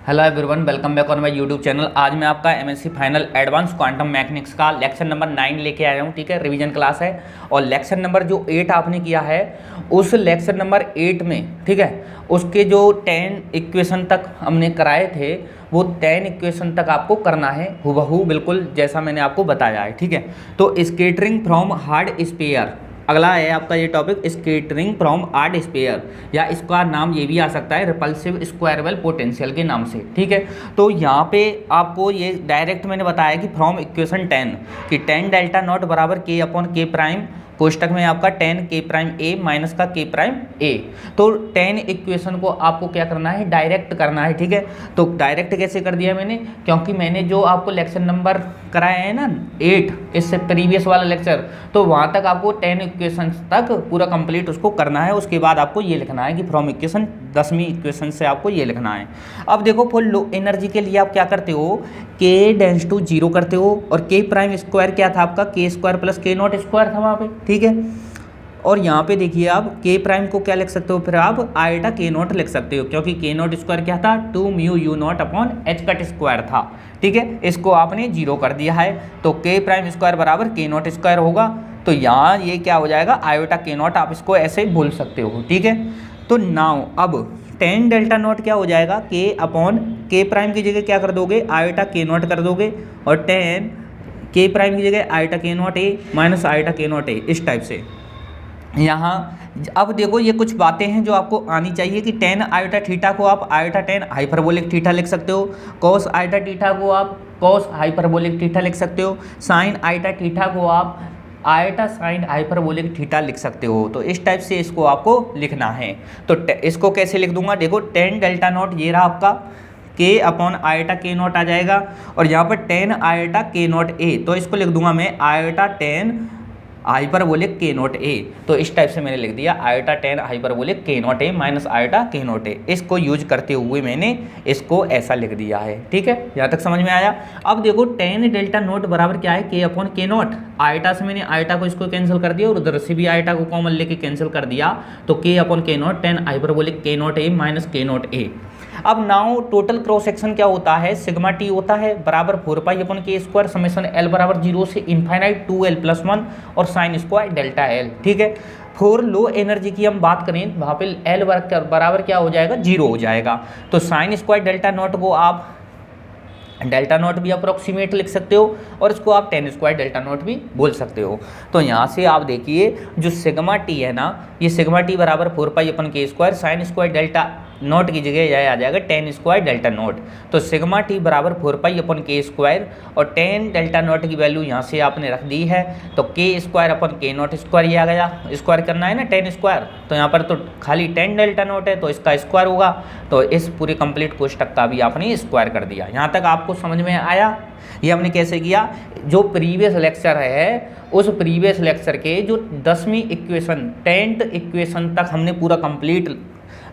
Hello everyone, welcome back on my YouTube channel. आज मैं आपका MSc final advance quantum mechanics का lecture number 9 लेके आया हूँ। ठीक है, रिवीजन क्लास है और लेक्चर नंबर जो 8 आपने किया है उस लेक्चर नंबर 8 में, ठीक है, उसके जो 10 इक्वेशन तक हमने कराए थे वो 10 इक्वेशन तक आपको करना है हुबहू बिल्कुल जैसा मैंने आपको बताया है। ठीक है, तो स्कैटरिंग फ्रॉम हार्ड स्फीयर अगला है आपका ये topic, scattering from hard sphere, या इसका नाम ये भी आ सकता है रिपल्सिव स्क्वायरेबल पोटेंशियल के नाम से। ठीक है, तो यहाँ पे आपको ये डायरेक्ट मैंने बताया कि फ्रॉम इक्वेशन 10 कि 10 डेल्टा नॉट बराबर के अपॉन के प्राइम कोष्टक में आपका 10 के प्राइम ए माइनस का के प्राइम ए। तो 10 इक्वेशन को आपको क्या करना है, डायरेक्ट करना है। ठीक है, तो डायरेक्ट कैसे कर दिया मैंने, क्योंकि मैंने जो आपको लेक्चर नंबर कराया है ना 8, इससे प्रीवियस वाला लेक्चर, तो वहाँ तक आपको 10 इक्वेशन तक पूरा कंप्लीट उसको करना है। उसके बाद आपको ये लिखना है कि फ्रॉम इक्वेशन 10वीं इक्वेशन से आपको ये लिखना है। अब देखो फुल लो एनर्जी के लिए आप क्या करते हो, के डेंस टू 0 करते हो और के प्राइम स्क्वायर क्या था आपका, के स्क्वायर प्लस के नॉट स्क्वायर था वहाँ पे। ठीक है, और यहाँ पे देखिए आप के प्राइम को क्या लिख सकते हो, फिर आप आइटा के नॉट लिख सकते हो, क्योंकि के नॉट स्क्वायर क्या था 2 mu you not upon H cut square था। ठीक है, इसको आपने 0 कर दिया है तो के प्राइम स्क्वायर बराबर के नॉट स्क्वायर होगा। तो यहाँ ये क्या हो जाएगा, आयोटा के नॉट, आप इसको ऐसे भूल सकते हो। ठीक है, तो नाउ अब 10 डेल्टा नॉट क्या हो जाएगा, के अपॉन के प्राइम की जगह क्या कर दोगे, आयोटा के नॉट कर दोगे, और 10 के प्राइम की जगह आयोटा के नॉट ए माइनस आयोटा के नॉट ए, इस टाइप से। यहाँ अब देखो ये कुछ बातें हैं जो आपको आनी चाहिए कि 10 आयोटा थीटा को आप आयोटा 10 हाइपरबोलिक थीटा लिख सकते हो, कॉस आयोटा थीटा को आप कॉस हाइपरबोलिक थीटा लिख सकते हो, साइन आयोटा थीटा को आप आयोटा साइन हाइपरबोलिक थीटा लिख सकते हो। तो इस टाइप से इसको आपको लिखना है। तो इसको कैसे लिख दूंगा, देखो 10 डेल्टा नॉट ये रहा आपका के अपॉन आयोटा के नॉट आ जाएगा, और यहाँ पर 10 आयोटा के नॉट ए, तो इसको लिख दूंगा मैं आयोटा 10 हाइपरबोलिक के नॉट ए। तो इस टाइप से मैंने लिख दिया आयोटा 10 हाइपरबोलिक के नॉट ए माइनस आयोटा के नॉट ए। इसको यूज करते हुए मैंने इसको ऐसा लिख दिया है। ठीक है, यहाँ तक समझ में आया। अब देखो 10 डेल्टा नॉट बराबर क्या है, के अपॉन के नॉट। आयोटा से मैंने आयोटा को इसको कैंसिल कर दिया और उधर से भी आयोटा को कॉमन लेके कैंसिल कर दिया, तो के अपॉन के नॉट 10 हाइपरबोलिक के नॉट ए माइनस के नॉट ए। अब नाउ टोटल क्रॉस सेक्शन क्या होता है, सिग्मा टी होता है बराबर 4 पाई अपन के स्क्वायर समेशन एल बराबर 0 से इनफाइनाइट 2l प्लस 1 और साइन स्क्वायर डेल्टा एल। ठीक है, फॉर लो एनर्जी की हम बात करें वहाँ पे एल बराबर क्या हो जाएगा, 0 हो जाएगा। तो साइन स्क्वायर डेल्टा नॉट को आप डेल्टा नॉट भी अप्रोक्सीमेट लिख सकते हो और इसको आप 10 स्क्वायर डेल्टा नॉट भी बोल सकते हो। तो यहाँ से आप देखिए जो सिग्मा टी है ना, ये सिग्मा टी बराबर 4 पाई अपन के square sine square delta naught की जगह यह आ जाएगा 10 स्क्वायर डेल्टा नोट। तो सिग्मा टी बराबर 4 पाई अपन के स्क्वायर और 10 डेल्टा नोट की वैल्यू यहाँ से आपने रख दी है, तो के स्क्वायर अपन के नोट स्क्वायर ये आ गया। स्क्वायर करना है ना 10 स्क्वायर, तो यहाँ पर तो खाली 10 डेल्टा नोट है तो इसका स्क्वायर होगा, तो इस पूरे कंप्लीट कोष्टक का भी आपने स्क्वायर कर दिया। यहाँ तक आपको समझ में आया। ये हमने कैसे किया, जो प्रीवियस लेक्चर है उस प्रीवियस लेक्चर के जो 10वीं इक्वेशन 10th इक्वेशन तक हमने पूरा कंप्लीट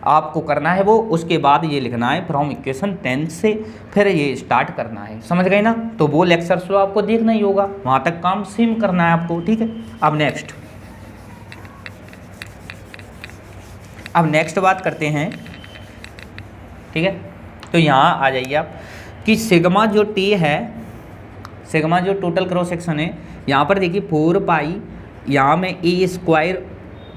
आपको करना है वो, उसके बाद ये लिखना है फ्रॉम इक्वेशन 10 से, फिर ये स्टार्ट करना है। समझ गए ना, तो वो लेक्चर तो आपको देखना ही होगा, वहाँ तक काम सेम करना है आपको। ठीक है, अब नेक्स्ट बात करते हैं। ठीक है, तो यहाँ आ जाइए आप कि सिग्मा जो टी है, सिग्मा जो टोटल क्रॉस सेक्शन है, यहाँ पर देखिए 4 पाई, यहाँ में ए स्क्वायर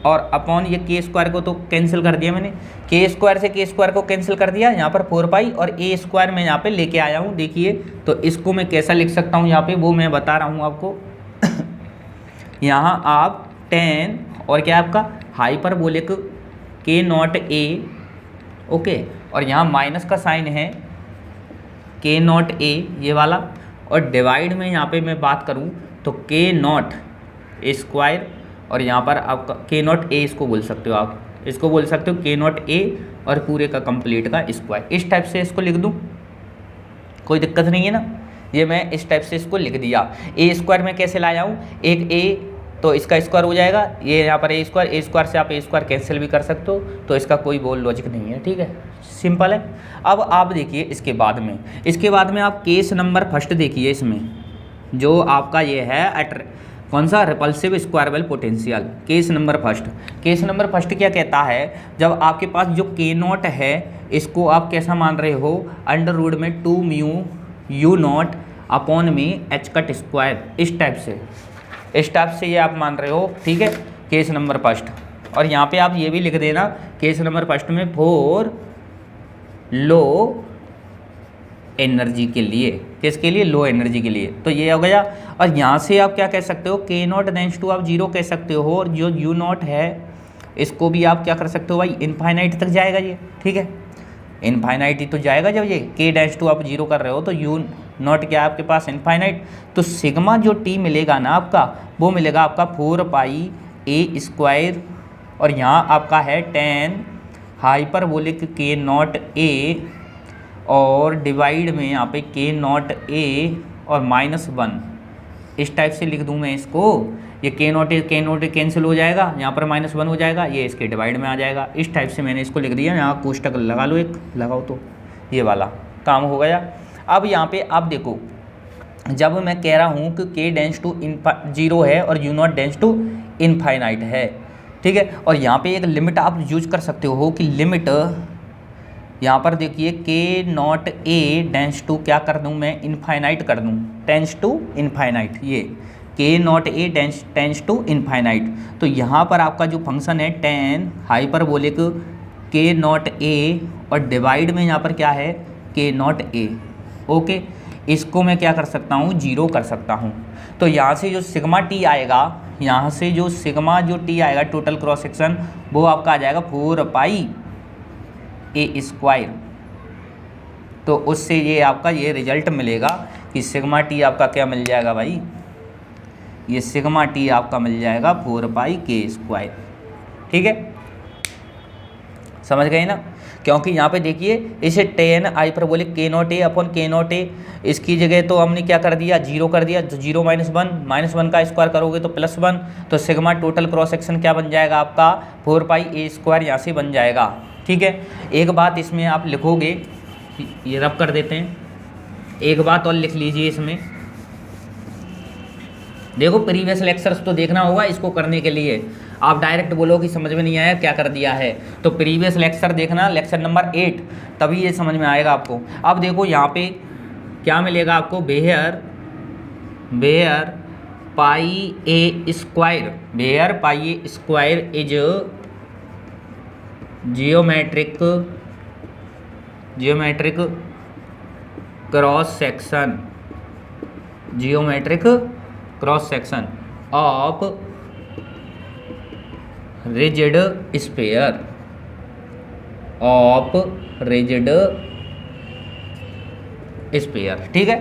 और अपॉन ये के स्क्वायर को तो कैंसिल कर दिया मैंने, के स्क्वायर से के स्क्वायर को कैंसिल कर दिया, यहाँ पर 4 पाई और ए स्क्वायर मैं यहाँ पे लेके आया हूँ। देखिए तो इसको मैं कैसा लिख सकता हूँ यहाँ पे, वो मैं बता रहा हूँ आपको। यहाँ आप 10 और क्या आपका हाइपरबोलिक के नॉट ए, ओके, और यहाँ माइनस का साइन है के नॉट ए ये वाला, और डिवाइड में यहाँ पे मैं बात करूँ तो के नॉट स्क्वायर, और यहाँ पर आपका के नॉट ए इसको बोल सकते हो, आप इसको बोल सकते हो के नॉट ए और पूरे का कंप्लीट का स्क्वायर। इस टाइप से इसको लिख दूँ, कोई दिक्कत नहीं है ना। ये मैं इस टाइप से इसको लिख दिया। ए स्क्वायर में कैसे लाया हूँ, एक ए तो इसका स्क्वायर हो जाएगा, ये यहाँ पर ए स्क्वायर से आप ए स्क्वायर कैंसिल भी कर सकते हो, तो इसका कोई बोल लॉजिक नहीं है। ठीक है, सिंपल है। अब आप देखिए इसके बाद में आप केस नंबर फर्स्ट देखिए, इसमें जो आपका ये है कौन सा, repulsive square well potential. Case number first, case number first क्या कहता है, जब आपके पास जो के नॉट है इसको आप कैसा मान रहे हो, अंडर रूट में 2 म्यू यू नॉट अपॉन में एच कट स्क्वायर, इस टाइप से ये आप मान रहे हो, ठीक है, केस नंबर फर्स्ट। और यहाँ पे आप ये भी लिख देना केस नंबर फर्स्ट में फॉर लो एनर्जी के लिए, किसके लिए, लो एनर्जी के लिए, तो ये हो गया। और यहाँ से आप क्या कह सकते हो, के नॉट डेंस टू आप जीरो कह सकते हो, और जो यू नॉट है इसको भी आप क्या कर सकते हो भाई, इनफाइनाइट तक जाएगा ये, ठीक है, इनफाइनाइट ही तो जाएगा। जब ये के डेंस टू आप जीरो कर रहे हो तो यू नॉट क्या है आपके पास, इनफाइनाइट। तो सिग्मा जो टी मिलेगा ना आपका, वो मिलेगा आपका 4 पाई ए स्क्वायर, और यहाँ आपका है 10 हाइपरबोलिक के नॉट ए, और डिवाइड में यहाँ पे के नॉट ए और -1, इस टाइप से लिख दूँ मैं इसको। ये के नॉट ए कैंसिल हो जाएगा, यहाँ पर -1 हो जाएगा, ये इसके डिवाइड में आ जाएगा, इस टाइप से मैंने इसको लिख दिया। यहाँ कोष्टक लगा लो, एक लगाओ तो ये वाला काम हो गया। अब यहाँ पे आप देखो, जब मैं कह रहा हूँ कि के डेंस टू जीरो है और U naught tends to infinite है, ठीक है, और यहाँ पे एक लिमिट आप यूज कर सकते हो कि लिमिट यहाँ पर देखिए के नॉट ए डेंस टू क्या कर दूँ मैं, इनफाइनाइट कर दूँ, टेंस टू इनफाइनाइट, ये K naught A tends to infinite. तो यहाँ पर आपका जो फंक्शन है 10 हाइपरबोलिक के नॉट ए, और डिवाइड में यहाँ पर क्या है, के नॉट ए, ओके, इसको मैं क्या कर सकता हूँ, जीरो कर सकता हूँ। तो यहाँ से जो सिग्मा टी आएगा, यहाँ से जो सिग्मा जो टी आएगा टोटल क्रॉस सेक्शन, वो आपका आ जाएगा 4 पाई ए स्क्वायर। तो उससे ये आपका ये रिजल्ट मिलेगा कि सिग्मा टी आपका क्या मिल जाएगा भाई, ये सिग्मा टी आपका मिल जाएगा 4 पाई के स्क्वायर, ठीक है, समझ गए ना। क्योंकि यहाँ पे देखिए इसे 10 हाइपरबोलिक के नॉट ए अपॉन के नॉट ए, इसकी जगह तो हमने क्या कर दिया, जीरो कर दिया, तो 0 -1 का स्क्वायर करोगे तो +1, तो सिग्मा टोटल क्रॉस सेक्शन क्या बन जाएगा आपका, 4 पाई ए स्क्वायर यहाँ से बन जाएगा, ठीक है। एक बात इसमें आप लिखोगे, ये रब कर देते हैं, एक बात और लिख लीजिए इसमें, देखो प्रीवियस लेक्चर्स तो देखना होगा इसको करने के लिए, आप डायरेक्ट बोलो कि समझ में नहीं आया क्या कर दिया है, तो प्रीवियस लेक्चर देखना, लेक्चर नंबर 8, तभी ये समझ में आएगा आपको। अब देखो यहाँ पे क्या मिलेगा आपको, bare pi a square, bare pi a square is geometric cross section, geometric cross section of rigid sphere, ठीक है।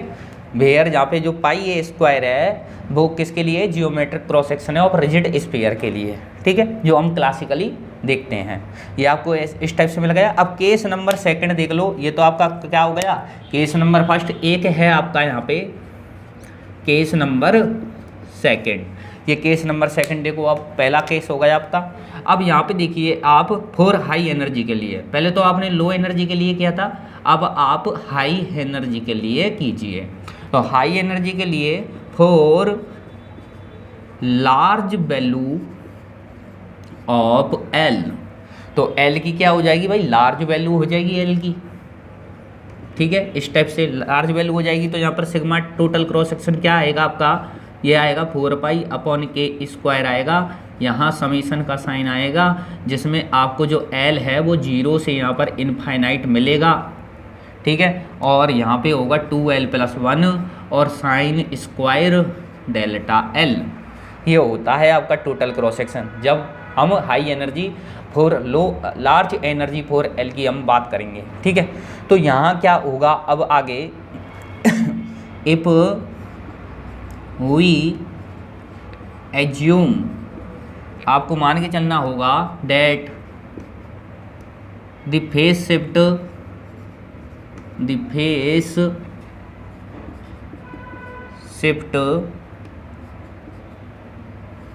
बेयर जहाँ पे जो पाई ए स्क्वायर है वो किसके लिए, जियोमेट्रिक क्रॉस सेक्शन है ऑफ रिजिड स्फीयर के लिए, ठीक है, जो हम क्लासिकली देखते हैं। ये आपको इस टाइप से मिल गया। अब केस नंबर सेकंड देख लो, ये तो आपका क्या हो गया, केस नंबर फर्स्ट एक है आपका यहाँ पे, केस नंबर सेकंड, ये केस नंबर सेकंड देखो, अब पहला केस हो गया आपका। अब यहाँ पे देखिए आप फॉर हाई एनर्जी के लिए, पहले तो आपने लो एनर्जी के लिए किया था, अब आप हाई एनर्जी के लिए कीजिए। तो हाई एनर्जी के लिए for large value of L, तो एल की क्या हो जाएगी भाई, लार्ज वैल्यू हो जाएगी एल की, ठीक है, इस टाइप से लार्ज वैल्यू हो जाएगी। तो यहाँ पर सिग्मा टोटल क्रॉस सेक्शन क्या आएगा आपका, ये आएगा 4 पाई अपॉन के स्क्वायर आएगा, यहाँ समीशन का साइन आएगा, जिसमें आपको जो एल है वो 0 से यहाँ पर इनफाइनाइट मिलेगा, ठीक है, और यहाँ पे होगा 2l + 1 और साइन स्क्वायर डेल्टा एल, ये होता है आपका टोटल क्रॉस सेक्शन। जब हम high energy for large energy for L की हम बात करेंगे, ठीक है। तो यहाँ क्या होगा अब आगे, इफ वी एज्यूम, आपको मान के चलना होगा that the phase shift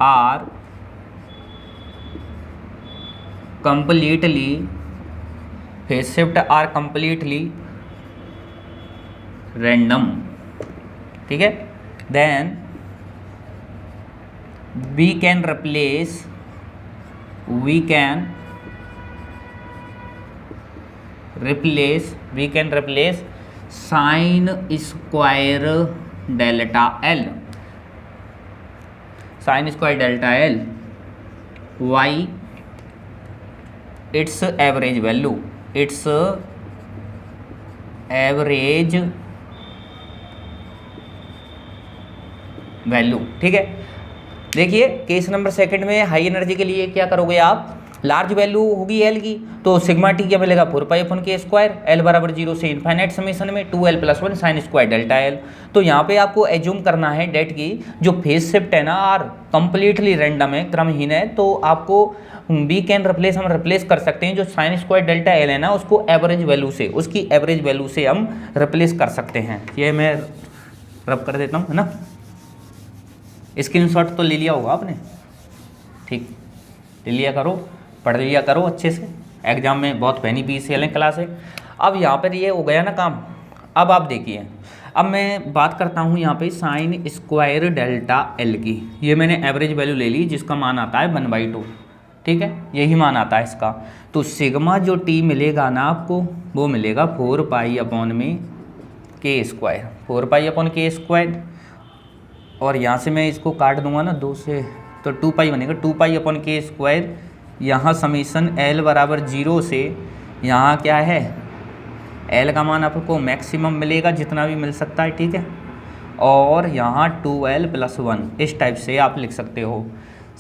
are completely, phase shift are completely random, ठीक है। Then we can replace sin square delta L y its average value, ठीक है। देखिए केस नंबर सेकंड में हाई एनर्जी के लिए क्या करोगे आप, लार्ज वैल्यू होगी एल की, तो सिग्मा टी क्या मिलेगा 4π/k², एल बराबर 0 से इन्फाइनाइट समेशन में 2l+1 sin square delta L. तो यहाँ पे आपको एज्यूम करना है डेट की जो फेज शिफ्ट है ना आर कंप्लीटली रैंडम है, क्रमहीन है, तो आपको वी कैन रिप्लेस, हम रिप्लेस कर सकते हैं जो साइन स्क्वायर डेल्टा एल है ना उसको एवरेज वैल्यू से, उसकी एवरेज वैल्यू से हम रिप्लेस कर सकते हैं। ये मैं रब कर देता हूँ, है ना। स्क्रीनशॉट तो ले लिया होगा आपने, ठीक, ले लिया करो, पढ़ लिया करो अच्छे से, एग्जाम में बहुत पहनी PCL क्लास है। अब यहाँ पर ये हो गया ना काम। अब आप देखिए, अब मैं बात करता हूँ यहाँ पे साइन स्क्वायर डेल्टा एल की। ये मैंने एवरेज वैल्यू ले ली जिसका मान आता है 1/2, ठीक है, यही मान आता है इसका। तो सिग्मा जो टी मिलेगा ना आपको वो मिलेगा 4π/k², 4π/k²। और यहाँ से मैं इसको काट दूंगा ना 2 से, तो 2π बनेगा, 2π/k²। यहाँ समीशन l बराबर 0 से यहाँ क्या है, l का मान आपको मैक्सिमम मिलेगा जितना भी मिल सकता है, ठीक है। और यहाँ 2l+1 इस टाइप से आप लिख सकते हो।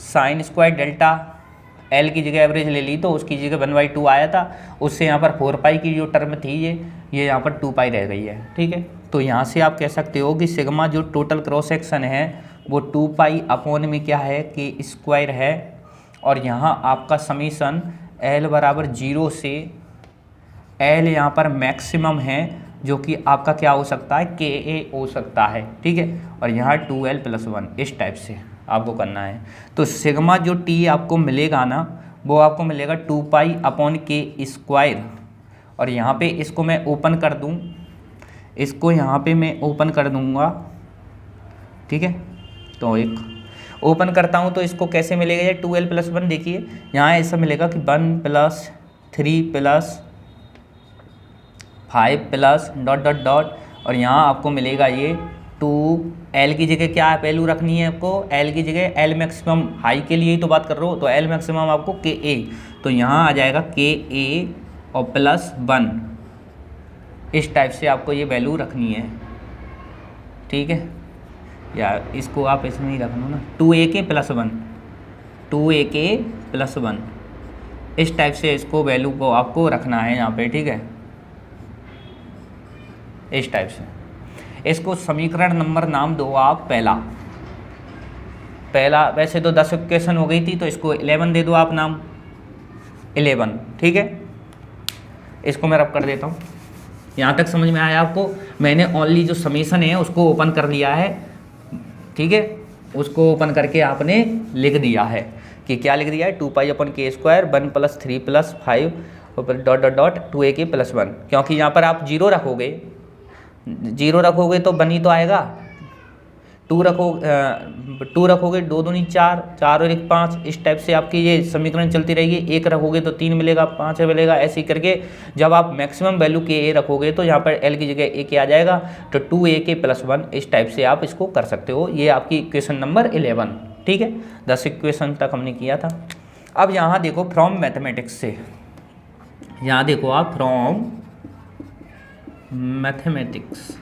साइन स्क्वायर डेल्टा l की जगह एवरेज ले ली तो उसकी जगह 1/2 आया था, उससे यहाँ पर 4π की जो टर्म थी ये यहाँ पर 2π रह गई है, ठीक है। तो यहाँ से आप कह सकते हो कि सिग्मा जो टोटल क्रॉस सेक्शन है वो 2π में क्या है k² है। और यहाँ आपका समीशन l बराबर 0 से l यहाँ पर मैक्सिमम है जो कि आपका क्या हो सकता है ka हो सकता है, ठीक है। और यहाँ 2l+1 इस टाइप से आपको करना है। तो सिग्मा जो t आपको मिलेगा ना वो आपको मिलेगा 2π/k²। और यहाँ पे इसको मैं ओपन कर दूँ, इसको यहाँ पे मैं ओपन कर दूँगा, ठीक है। तो एक ओपन करता हूँ तो इसको कैसे मिलेगा, ये 2l+1 देखिए यहाँ ऐसा मिलेगा कि 1 + 3 + 5 .. और यहाँ आपको मिलेगा ये 2l की जगह क्या वैल्यू रखनी है आपको, l की जगह l मैक्सिमम, हाई के लिए ही तो बात कर रहा हूँ, तो l मैक्सिमम आपको ka, तो यहाँ आ जाएगा ka और +1 इस टाइप से आपको ये वैल्यू रखनी है, ठीक है। या इसको आप इसमें ही रखना ना 2ak+1 इस टाइप से इसको वैल्यू को आपको रखना है यहाँ पे, ठीक है, इस टाइप से। इसको समीकरण नंबर नाम दो आप पहला। वैसे तो 10 इक्वेशन हो गई थी तो इसको 11 दे दो आप नाम, 11, ठीक है। इसको मैं रब कर देता हूँ। यहाँ तक समझ में आया आपको। मैंने ओनली जो समीशन है उसको ओपन कर लिया है, ठीक है, उसको ओपन करके आपने लिख दिया है कि क्या लिख दिया है 2π/k², 1 + 3 + 5 .2ak+1। क्योंकि यहाँ पर आप 0 रखोगे तो 1 ही तो आएगा, 2 रखोगे 2 दूनी 4, 4 और 1 5, इस टाइप से आपकी ये समीकरण चलती रहेगी। 1 रखोगे तो 3 मिलेगा, 5 मिलेगा, ऐसे ही करके जब आप मैक्सिमम वैल्यू के a रखोगे तो यहाँ पर l की जगह a आ जाएगा, तो 2ak+1 इस टाइप से आप इसको कर सकते हो। ये आपकी इक्वेशन नंबर 11, ठीक है। 10 इक्वेशन तक हमने किया था। अब यहाँ देखो फ्रॉम मैथमेटिक्स से, यहाँ देखो आप फ्रॉम मैथमेटिक्स।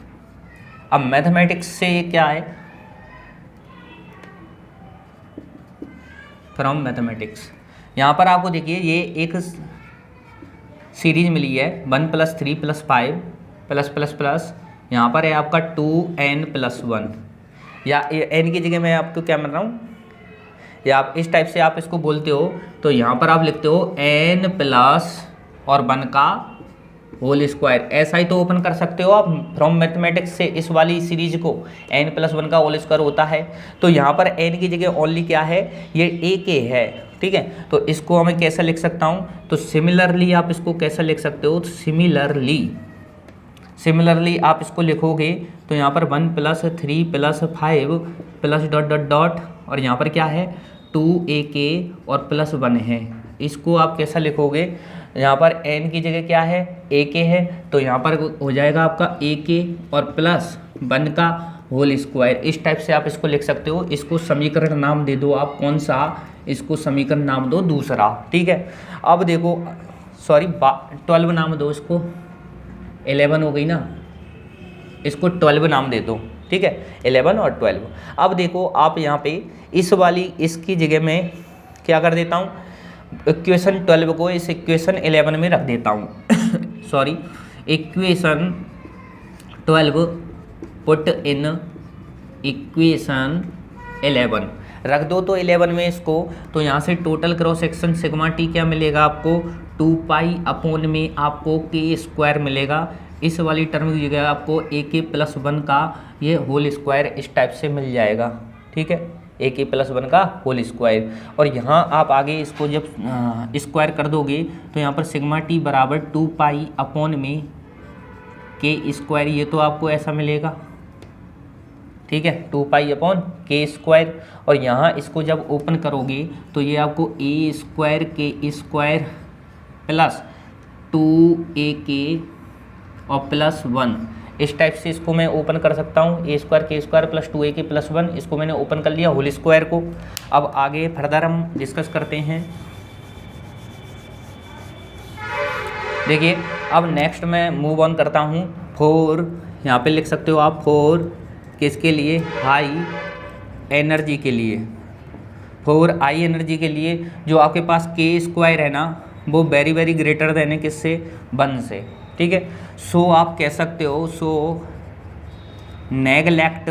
अब मैथमेटिक्स से क्या है, फ्रॉम मैथमेटिक्स यहाँ पर आपको देखिए ये एक सीरीज मिली है 1 + 3 + 5 +++, यहाँ पर है आपका 2n+1, या n की जगह मैं आपको क्या मान रहा हूँ, या आप इस टाइप से आप इसको बोलते हो, तो यहाँ पर आप लिखते हो n + और 1 का होल स्क्वायर। ऐसा ही तो ओपन कर सकते हो आप फ्रॉम मैथमेटिक्स से इस वाली सीरीज को, n + 1 का होल स्क्वायर होता है। तो यहाँ पर n की जगह ओनली क्या है, ये ak है, ठीक है। तो इसको मैं कैसा लिख सकता हूँ, तो सिमिलरली आप इसको कैसा लिख सकते हो, तो सिमिलरली सिमिलरली आप इसको लिखोगे तो यहाँ पर 1 + 3 + 5 प्लस डॉट डॉट डॉट और यहाँ पर क्या है 2ak और +1 है। इसको आप कैसा लिखोगे, यहाँ पर n की जगह क्या है ak है, तो यहाँ पर हो जाएगा आपका ak और +1 का होल स्क्वायर। इस टाइप से आप इसको लिख सकते हो। इसको समीकरण नाम दे दो आप, कौन सा, इसको समीकरण नाम दो दूसरा, ठीक है। अब देखो सॉरी 12 नाम दो इसको, 11 हो गई ना, इसको 12 नाम दे दो, ठीक है, 11 और 12। अब देखो आप यहाँ पे इस वाली इसकी जगह में क्या कर देता हूँ, इक्वेशन 12 को इस इक्वेशन 11 में रख देता हूँ sorry, equation 12 put in equation 11 रख दो तो 11 में इसको, तो यहाँ से total cross section sigma T क्या मिलेगा आपको 2π में आपको k² मिलेगा। इस वाली टर्म की जगह आपको ak+1 का ये होल स्क्वायर इस टाइप से मिल जाएगा, ठीक है, ak+1 का होल स्क्वायर। और यहाँ आप आगे इसको जब स्क्वायर कर दोगे तो यहाँ पर सिग्मा टी बराबर 2π में k², ये तो आपको ऐसा मिलेगा, ठीक है, 2π/k²। और यहाँ इसको जब ओपन करोगे तो ये आपको a² k² प्लस 2ak और +1 इस टाइप से इसको मैं ओपन कर सकता हूँ। a² k² प्लस 2ak +1 इसको मैंने ओपन कर लिया होल स्क्वायर को। अब आगे फर्दर हम डिस्कस करते हैं। देखिए अब नेक्स्ट मैं मूव ऑन करता हूँ 4, यहाँ पे लिख सकते हो आप 4 किसके लिए, हाई एनर्जी के लिए, 4 हाई एनर्जी के लिए। जो आपके पास k² है ना वो वेरी वेरी ग्रेटर देन है किससे, 1 से, ठीक है। सो आप कह सकते हो सो नेगलेक्ट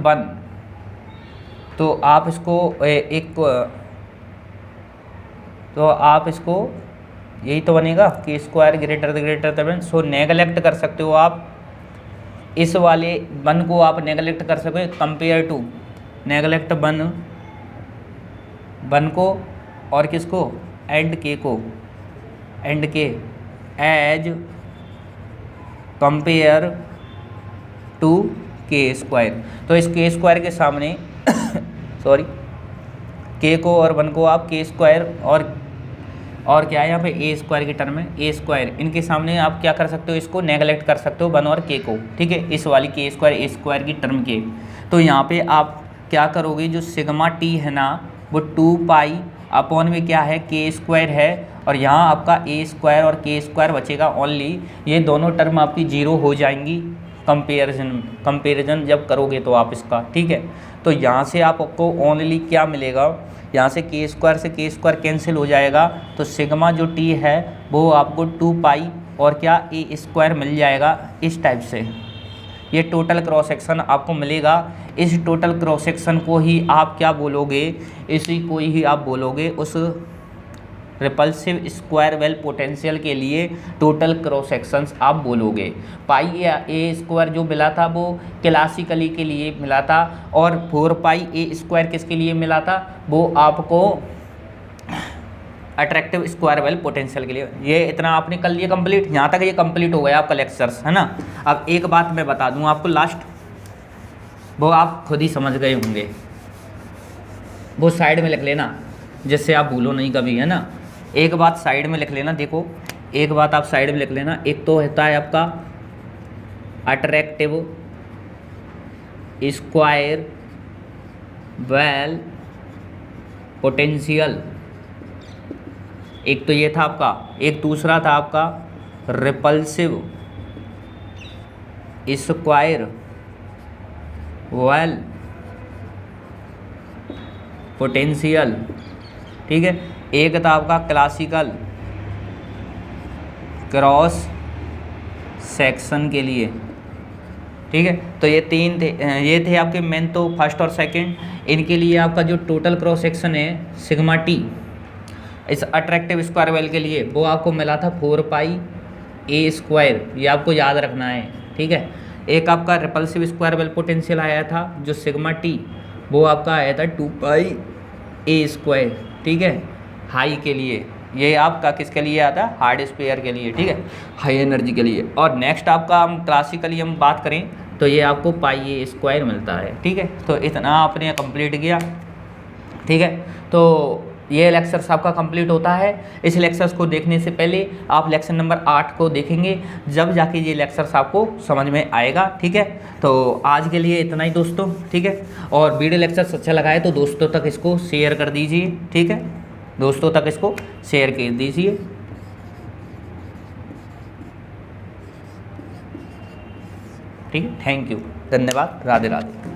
1, तो आप इसको आप इसको यही तो बनेगा k² ग्रेटर देन। सो नेगलेक्ट कर सकते हो आप इस वाले 1 को, आप नेगलेक्ट कर सकते हो कंपेयर टू नेगलेक्ट 1 को और किसको, एंड के को, एंड के एज कंपेयर टू k²। तो इस k² के सामने सॉरी k को और 1 को आप k² और क्या है यहाँ पे a² की टर्म है a², इनके सामने आप क्या कर सकते हो, इसको नेगलेक्ट कर सकते हो 1 और k को, ठीक है, इस वाली a² की टर्म के। तो यहाँ पे आप क्या करोगे, जो सिग्मा टी है ना वो 2π में क्या है k² है, और यहाँ आपका a² और k² बचेगा ओनली। ये दोनों टर्म आपकी 0 हो जाएंगी कंपेरिजन जब करोगे तो आप इसका, ठीक है। तो यहाँ से आपको ओनली क्या मिलेगा, यहाँ से k² से k² कैंसिल हो जाएगा, तो सिग्मा जो टी है वो आपको 2π और क्या a² मिल जाएगा इस टाइप से। ये टोटल क्रॉस सेक्शन आपको मिलेगा। इस टोटल क्रॉस सेक्शन को ही आप क्या बोलोगे, इसी को ही आप बोलोगे उस रिपल्सिव स्क्वायर वेल पोटेंशियल के लिए टोटल क्रॉस सेक्शंस आप बोलोगे। πa² जो मिला था वो क्लासिकली के लिए मिला था, और 4πa² किसके लिए मिला था, वो आपको अट्रैक्टिव स्क्वायर वेल पोटेंशियल के लिए। ये इतना आपने कर लिया कंप्लीट, यहाँ तक ये कंप्लीट हो गया आपका लेक्चर्स, है ना। अब एक बात मैं बता दूँ आपको लास्ट, वो आप खुद ही समझ गए होंगे, वो साइड में लिख लेना जिससे आप भूलो नहीं कभी, है ना। एक बात साइड में लिख लेना, देखो एक बात आप साइड में लिख लेना, एक तो होता है आपका अट्रैक्टिव स्क्वायर वेल पोटेंशियल, एक तो ये था आपका, एक दूसरा था आपका रिपल्सिव स्क्वायर वेल पोटेंशियल, ठीक है। एक था आपका क्लासिकल क्रॉस सेक्शन के लिए, ठीक है। तो ये 3 थे, ये थे आपके मेन, तो फर्स्ट और सेकंड। इनके लिए आपका जो टोटल क्रॉस सेक्शन है सिग्मा टी इस अट्रैक्टिव स्क्वायर वेल के लिए वो आपको मिला था 4πa², ये आपको याद रखना है, ठीक है। एक आपका रिपल्सिव स्क्वायर वेल पोटेंशियल आया था जो सिग्मा टी, वो आपका आया था 2πa², ठीक है, हाई के लिए, ये आपका किसके लिए आता है, हार्ड स्पेयर के लिए, ठीक है, हाई एनर्जी के लिए। और नेक्स्ट आपका हम क्लासिकली हम बात करें तो ये आपको पाई ए स्क्वायर मिलता है, ठीक है। तो इतना आपने कंप्लीट किया, ठीक है। तो ये लेक्चर्स आपका कंप्लीट होता है। इस लेक्चर्स को देखने से पहले आप लेक्चर नंबर 8 को देखेंगे, जब जाके ये लेक्चर्स आपको समझ में आएगा, ठीक है। तो आज के लिए इतना ही दोस्तों, ठीक है। और वीडियो लेक्चर्स अच्छा लगा है तो दोस्तों तक इसको शेयर कर दीजिए, ठीक है, दोस्तों तक इसको शेयर कर दीजिए। ठीक है, थैंक यू, धन्यवाद, राधे राधे।